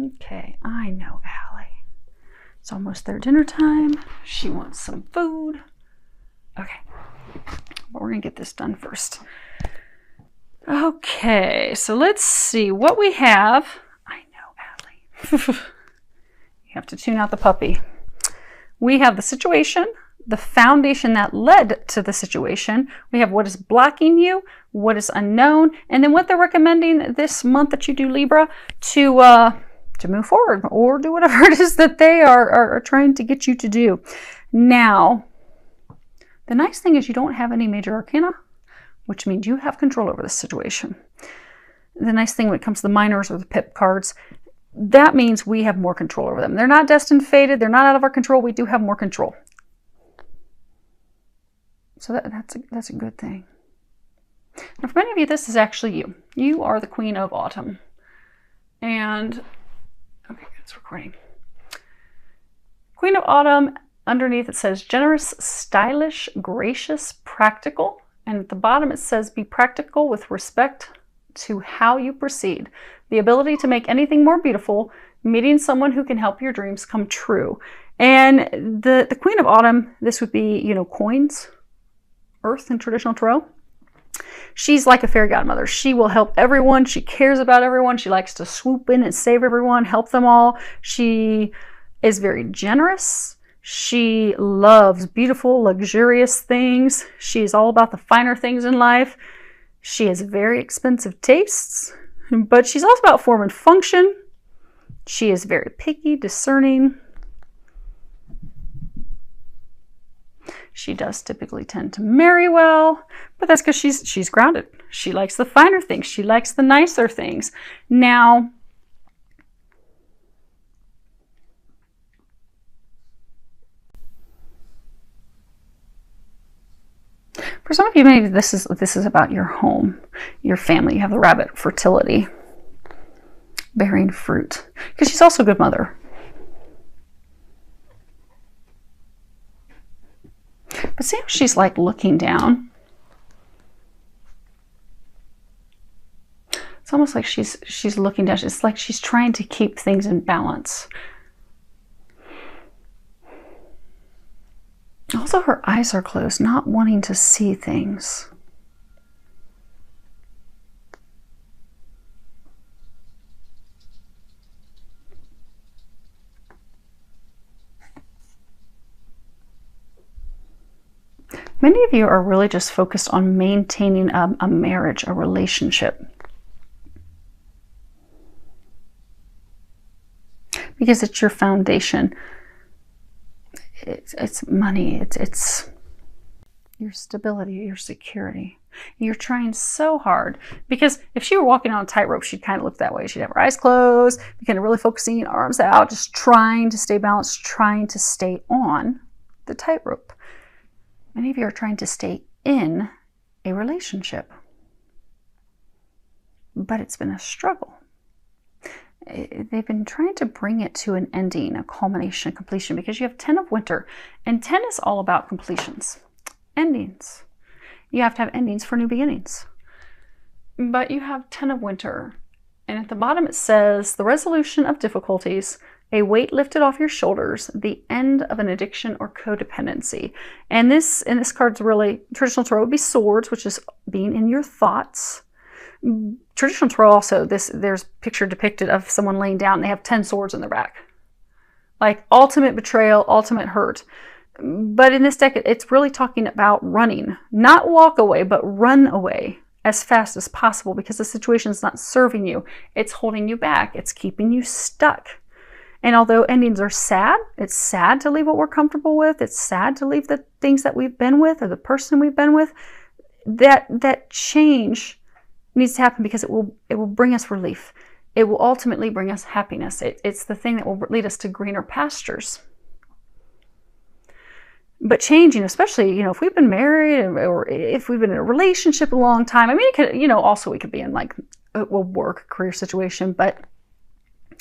Okay, I know Allie. It's almost their dinner time. She wants some food. Okay, but we're gonna get this done first. Okay, so let's see what we have. I know Allie. You have to tune out the puppy. We have the situation, the foundation that led to the situation. We have what is blocking you, what is unknown, and then what they're recommending this month that you do Libra to move forward or do whatever it is that they are trying to get you to do. Now, the nice thing is you don't have any major arcana, which means you have control over the situation. The nice thing when it comes to the minors or the pip cards, that means we have more control over them. They're not destined, fated. They're not out of our control. We do have more control. So that's a good thing. Now, for many of you, this is actually you. You are the Queen of Autumn. And, okay, it's recording. Queen of Autumn, underneath it says generous, stylish, gracious, practical. And at the bottom it says be practical with respect to how you proceed. The ability to make anything more beautiful, meeting someone who can help your dreams come true. And the Queen of Autumn, this would be, you know, coins, earth in traditional tarot. She's like a fairy godmother. She will help everyone. She cares about everyone. She likes to swoop in and save everyone, help them all. She is very generous. She loves beautiful, luxurious things. She's all about the finer things in life. She has very expensive tastes, but she's also about form and function. She is very picky, discerning. She does typically tend to marry well, but that's because she's grounded. She likes the finer things. She likes the nicer things. Now, for some of you, maybe this is about your home, your family. You have the rabbit, fertility, bearing fruit, because she's also a good mother. But see how she's like looking down? It's almost like she's looking down. It's like she's trying to keep things in balance. Also, her eyes are closed, not wanting to see things. Many of you are really just focused on maintaining a marriage, a relationship. Because it's your foundation. It's money. It's your stability, your security. You're trying so hard. Because if she were walking on a tightrope, she'd kind of look that way. She'd have her eyes closed, be kind of really focusing, arms out, just trying to stay balanced, trying to stay on the tightrope. Many of you are trying to stay in a relationship, but it's been a struggle. They've been trying to bring it to an ending, a culmination, a completion, because you have 10 of Winter, and 10 is all about completions, endings. You have to have endings for new beginnings. But you have 10 of Winter, and at the bottom it says, the resolution of difficulties, a weight lifted off your shoulders, the end of an addiction or codependency. And this card's really, traditional tarot would be swords, which is being in your thoughts. Traditional tarot also, there's picture depicted of someone laying down and they have 10 swords in their back. Like ultimate betrayal, ultimate hurt. But in this deck, it's really talking about running. Not walk away, but run away as fast as possible because the situation is not serving you. It's holding you back. It's keeping you stuck. And although endings are sad, it's sad to leave what we're comfortable with. It's sad to leave the things that we've been with or the person we've been with. That change needs to happen because it will bring us relief. It will ultimately bring us happiness. It's the thing that will lead us to greener pastures. But changing, especially, if we've been married or if we've been in a relationship a long time, I mean, it could, also we could be in like a work, career situation, but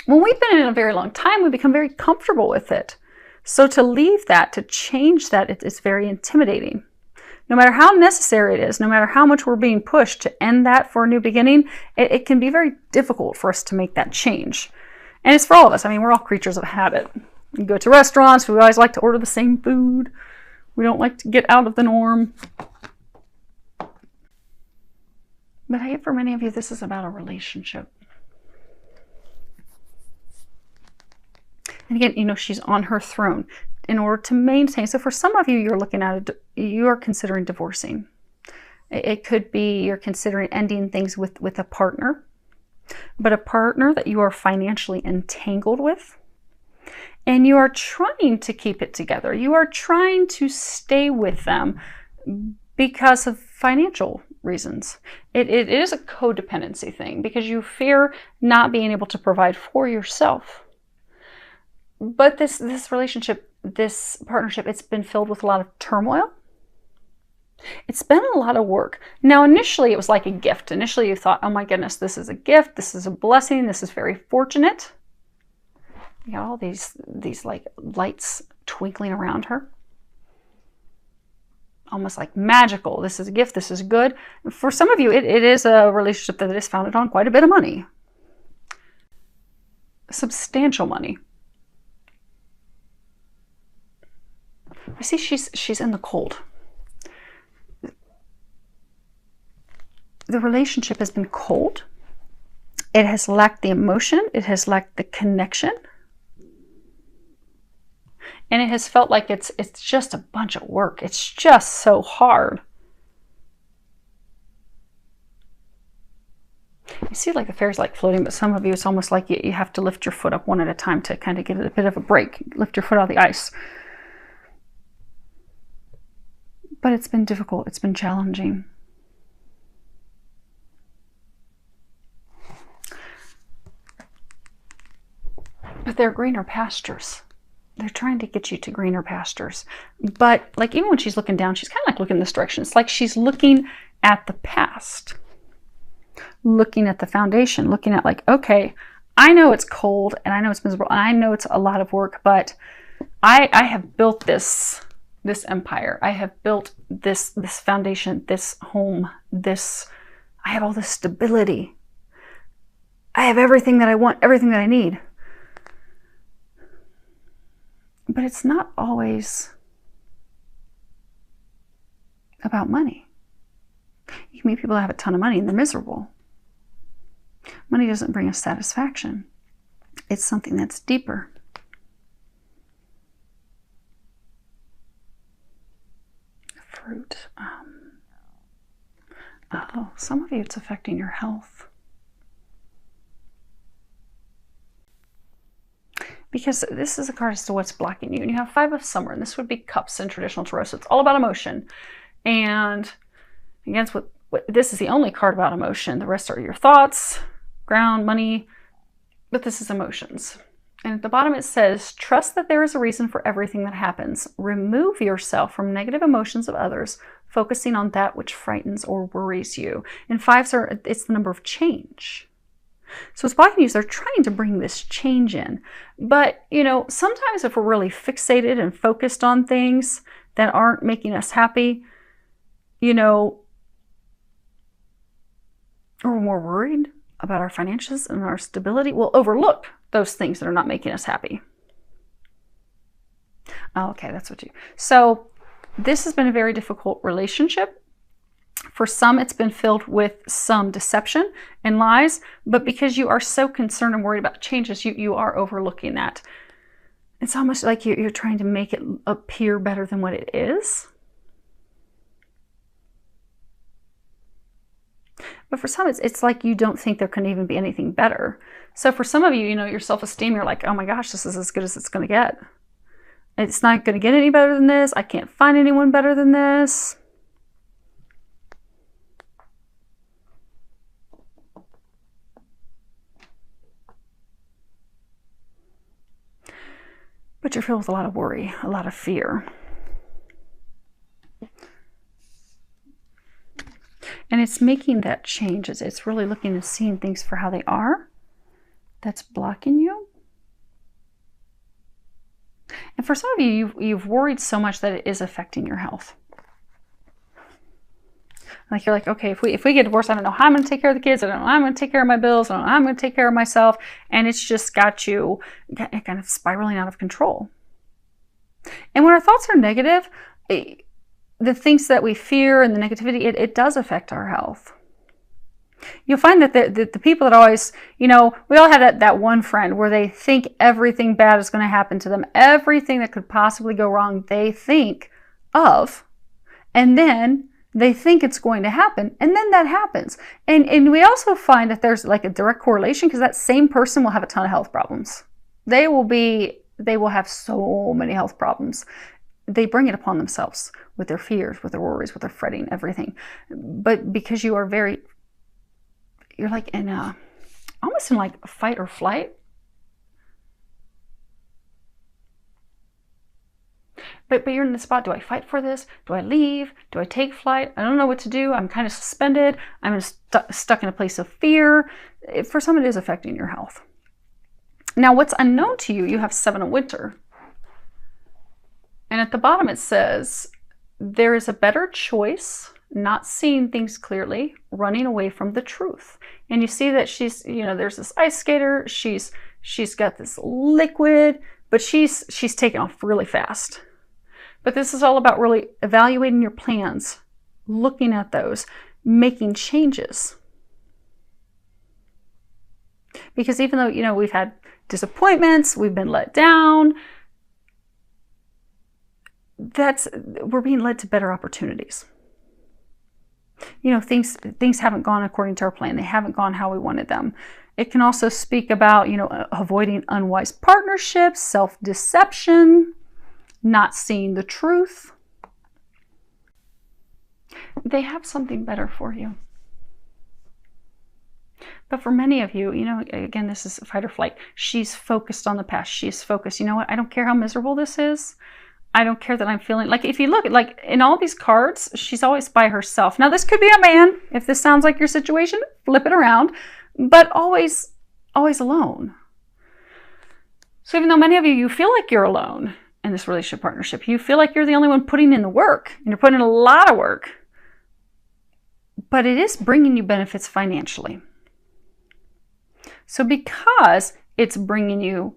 when we've been in a very long time, we become very comfortable with it. So to leave that, to change that, it's very intimidating. No matter how necessary it is, no matter how much we're being pushed to end that for a new beginning, it can be very difficult for us to make that change. And it's for all of us. I mean, we're all creatures of habit. We go to restaurants, we always like to order the same food. We don't like to get out of the norm. But hey, for many of you, this is about a relationship. And again, you know, she's on her throne in order to maintain. So for some of you, you're looking at it, you are considering divorcing. It could be you're considering ending things with a partner, but a partner that you are financially entangled with. And you are trying to keep it together. You are trying to stay with them because of financial reasons. It is a codependency thing because you fear not being able to provide for yourself. But this relationship, this partnership, it's been filled with a lot of turmoil. It's been a lot of work. Now, initially, it was like a gift. Initially, you thought, oh my goodness, this is a gift. This is a blessing. This is very fortunate. You got all these like lights twinkling around her. Almost like magical. This is a gift. This is good. For some of you, it is a relationship that is founded on quite a bit of money. Substantial money. I see she's in the cold. The relationship has been cold. It has lacked the emotion. It has lacked the connection. And it has felt like it's just a bunch of work. It's just so hard. You see like the fairies like floating, but some of you, it's almost like you have to lift your foot up one at a time to kind of get a bit of a break. Lift your foot out of the ice. But it's been difficult. It's been challenging. But they're greener pastures. They're trying to get you to greener pastures. But like even when she's looking down, she's kind of like looking this direction. It's like she's looking at the past. Looking at the foundation. Looking at like, okay, I know it's cold and I know it's miserable and I know it's a lot of work, but I have built this empire. I have built this foundation, this home, I have all this stability. I have everything that I want, everything that I need. But it's not always about money. You can meet people that have a ton of money and they're miserable. Money doesn't bring us satisfaction. It's something that's deeper. Fruit. Oh, some of you it's affecting your health. Because this is a card as to what's blocking you. And you have Five of Summer, and this would be Cups in traditional tarot. So it's all about emotion. And against what this is the only card about emotion. The rest are your thoughts, ground, money, but this is emotions. And at the bottom it says, trust that there is a reason for everything that happens. Remove yourself from negative emotions of others, focusing on that which frightens or worries you. And fives it's the number of change. So it's blocking you. They're trying to bring this change in. But, you know, sometimes if we're really fixated and focused on things that aren't making us happy, you know, or we're worried about our finances and our stability, we'll overlook those things that are not making us happy. Oh, okay, that's what you... So this has been a very difficult relationship. For some, it's been filled with some deception and lies, but because you are so concerned and worried about changes, you are overlooking that. It's almost like you're trying to make it appear better than what it is. But for some, it's like you don't think there can even be anything better. So for some of you, you know, your self-esteem, you're like, oh my gosh, this is as good as it's going to get. It's not going to get any better than this. I can't find anyone better than this. But you're filled with a lot of worry, a lot of fear. And it's making that change. It's really looking and seeing things for how they are. That's blocking you. And for some of you, you've worried so much that it is affecting your health. Like you're like, okay, if we get divorced, I don't know how I'm going to take care of the kids. I don't know how I'm going to take care of my bills. I don't know how I'm going to take care of myself. And it's just got you kind of spiraling out of control. And when our thoughts are negative, the things that we fear and the negativity, it does affect our health. You'll find that the people that always, we all have that one friend where they think everything bad is going to happen to them. Everything that could possibly go wrong, they think of. And then they think it's going to happen, and then that happens. And we also find that there's like a direct correlation, because that same person will have a ton of health problems. They will have so many health problems. They bring it upon themselves with their fears, with their worries, with their fretting, everything. But because you're like almost in like fight or flight. But you're in the spot, do I fight for this? Do I leave? Do I take flight? I don't know what to do. I'm kind of suspended. I'm stuck in a place of fear. For some, it is affecting your health. Now, what's unknown to you, you have 7 of Winter. And at the bottom it says, there is a better choice, not seeing things clearly, running away from the truth. And you see that she's, there's this ice skater. She's got this liquid, but she's taking off really fast. But this is all about really evaluating your plans, looking at those, making changes. Because even though, we've had disappointments, we've been let down, we're being led to better opportunities. Things haven't gone according to our plan. They haven't gone how we wanted them. It can also speak about, avoiding unwise partnerships, self-deception, not seeing the truth. They have something better for you. But for many of you, again, this is fight or flight. She's focused on the past. She's focused. You know what? I don't care how miserable this is. I don't care that I'm feeling like, if you look at like in all these cards, she's always by herself. Now this could be a man. If this sounds like your situation, flip it around, but always alone. So even though many of you feel like you're alone in this relationship partnership, you feel like you're the only one putting in the work, and you're putting in a lot of work, but it is bringing you benefits financially. So because it's bringing you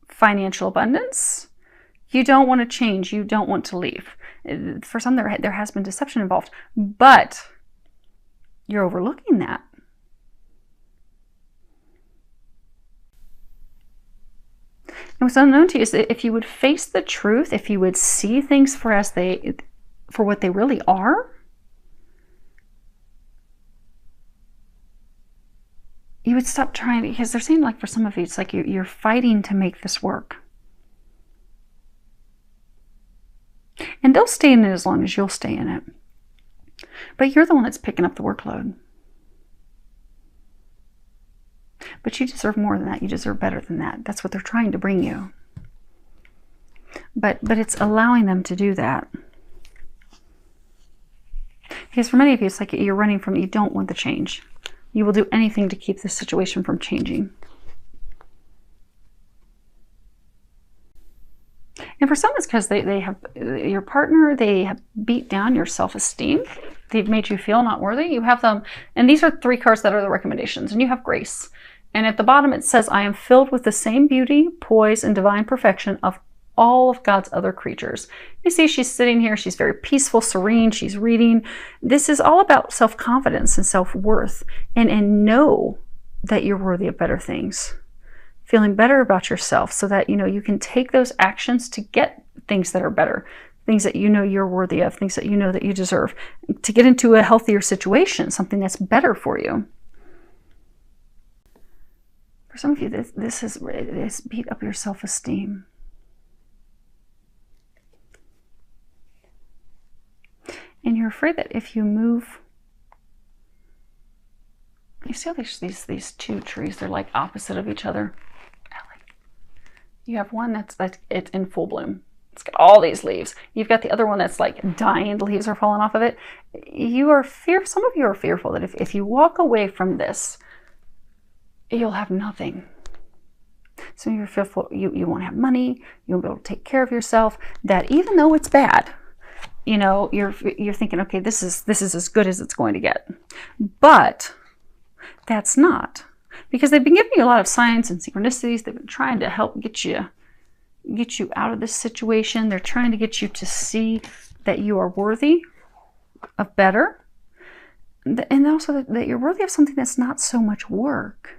financial abundance, you don't want to change. You don't want to leave. For some, there has been deception involved, but you're overlooking that. And what's unknown to you is that if you would face the truth, if you would see things for what they really are, you would stop trying, because they're saying, like, for some of you, it's like you're fighting to make this work. And they'll stay in it as long as you'll stay in it. But you're the one that's picking up the workload. But you deserve more than that. You deserve better than that. That's what they're trying to bring you. But it's allowing them to do that. Because for many of you, it's like you're running from, you don't want the change. You will do anything to keep this situation from changing. And for some, it's because they have, your partner, they have beat down your self-esteem. They've made you feel not worthy. You have them, and these are 3 cards that are the recommendations, and you have grace. And at the bottom it says, I am filled with the same beauty, poise, and divine perfection of all of God's other creatures. You see, she's sitting here. She's very peaceful, serene. She's reading. This is all about self-confidence and self-worth, and know that you're worthy of better things. Feeling better about yourself so that, you can take those actions to get things that are better, things that you're worthy of, things that that you deserve, to get into a healthier situation, something that's better for you. For some of you, this has beat up your self-esteem. And you're afraid that if you move, you see how these 2 trees, they're like opposite of each other. You have one that's it's in full bloom. It's got all these leaves. You've got the other one that's like dying. The leaves are falling off of it. Some of you are fearful that if you walk away from this, you'll have nothing. Some of you are fearful you won't have money. You won't be able to take care of yourself. That even though it's bad, you know, you're thinking, okay, this is as good as it's going to get. But that's not, because they've been giving you a lot of signs and synchronicities. They've been trying to help get you out of this situation. They're trying to get you to see that you are worthy of better, and also that you're worthy of something that's not so much work.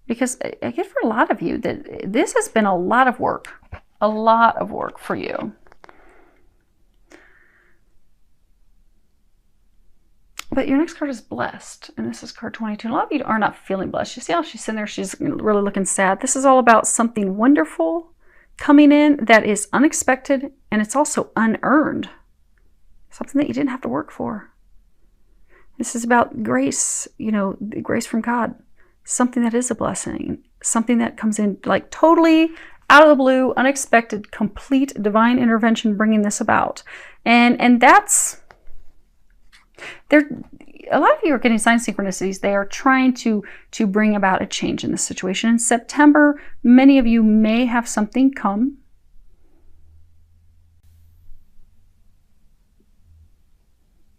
Because I get for a lot of you that this has been a lot of work for you. But your next card is blessed, and this is card 22. A lot of you are not feeling blessed. You see how she's sitting there, she's really looking sad. This is all about something wonderful coming in that is unexpected, and it's also unearned. Something that you didn't have to work for. This is about grace, you know, grace from God. Something that is a blessing. Something that comes in like totally out of the blue, unexpected, complete divine intervention bringing this about. And that's... a lot of you are getting sign synchronicities. They are trying to bring about a change in this situation. In September, many of you may have something come.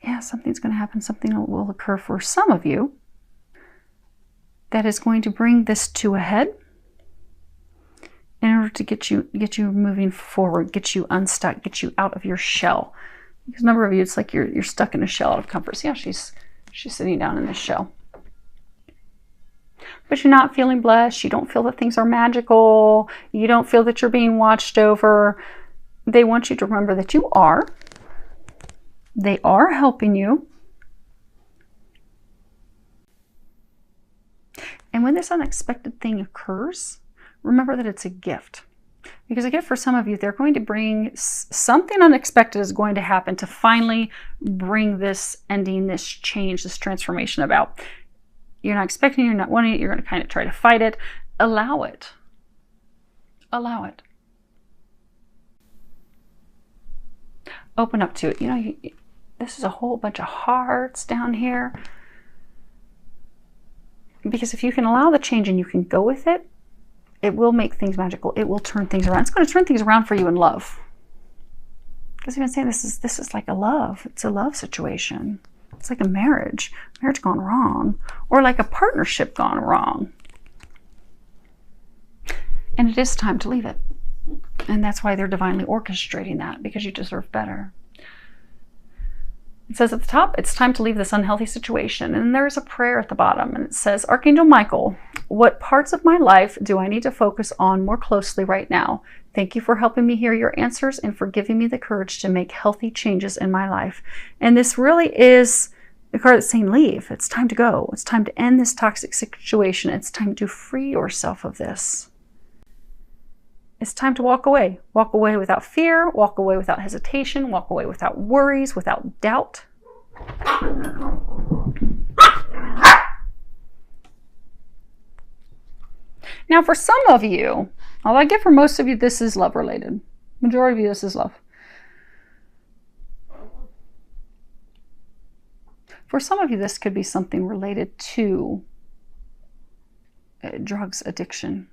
Yeah, something's going to happen. Something will occur for some of you that is going to bring this to a head in order to get you moving forward, get you unstuck, get you out of your shell. Because a number of you, it's like you're stuck in a shell out of comfort. So yeah, she's sitting down in this shell. But you're not feeling blessed. You don't feel that things are magical. You don't feel that you're being watched over. They want you to remember that you are. They are helping you. And when this unexpected thing occurs, remember that it's a gift. Because again, for some of you, they're going to bring something unexpected is going to happen to finally bring this ending, this change, this transformation about. You're not expecting it, you're not wanting it, you're going to kind of try to fight it. Allow it. Allow it. Open up to it. You know, this is a whole bunch of hearts down here. Because if you can allow the change and you can go with it, it will make things magical. It will turn things around. It's going to turn things around for you in love. Because I've been saying this is like a love. It's a love situation. It's like a marriage gone wrong, or like a partnership gone wrong. And it is time to leave it. And that's why they're divinely orchestrating that, because you deserve better. It says at the top, it's time to leave this unhealthy situation. And there's a prayer at the bottom, and it says, Archangel Michael, what parts of my life do I need to focus on more closely right now? Thank you for helping me hear your answers and for giving me the courage to make healthy changes in my life. And this really is the card that's saying leave. It's time to go. It's time to end this toxic situation. It's time to free yourself of this. It's time to walk away. Walk away without fear, walk away without hesitation, walk away without worries, without doubt. Now for some of you, although I get for most of you, this is love related. Majority of you, this is love. For some of you, this could be something related to drugs addiction.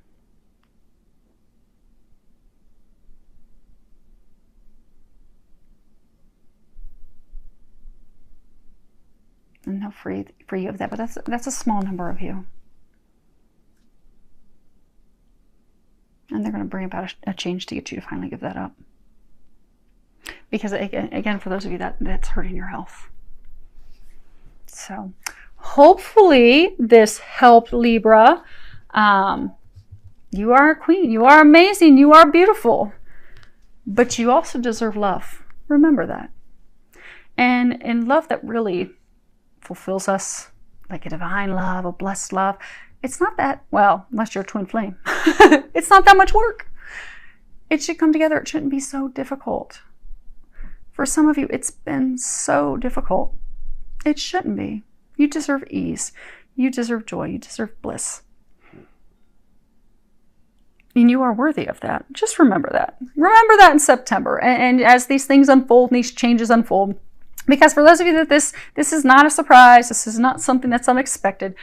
And no free of that, but that's a small number of you. And they're going to bring about a change to get you to finally give that up. Because again, for those of you that's hurting your health. So hopefully this helped, Libra. You are a queen. You are amazing. You are beautiful. But you also deserve love. Remember that. And love that really fulfills us, like a divine love, a blessed love. It's not that, well, unless you're a twin flame, it's not that much work. It should come together. It shouldn't be so difficult. For some of you, it's been so difficult. It shouldn't be. You deserve ease. You deserve joy. You deserve bliss. And you are worthy of that. Just remember that. Remember that in September. And as these things unfold, and these changes unfold, because for those of you that this is not a surprise, this is not something that's unexpected.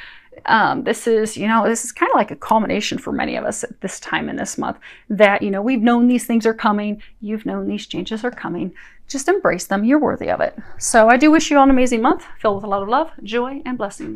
This is kind of like a culmination for many of us at this time in this month that, we've known these things are coming. You've known these changes are coming. Just embrace them. You're worthy of it. So I do wish you all an amazing month filled with a lot of love, joy, and blessings.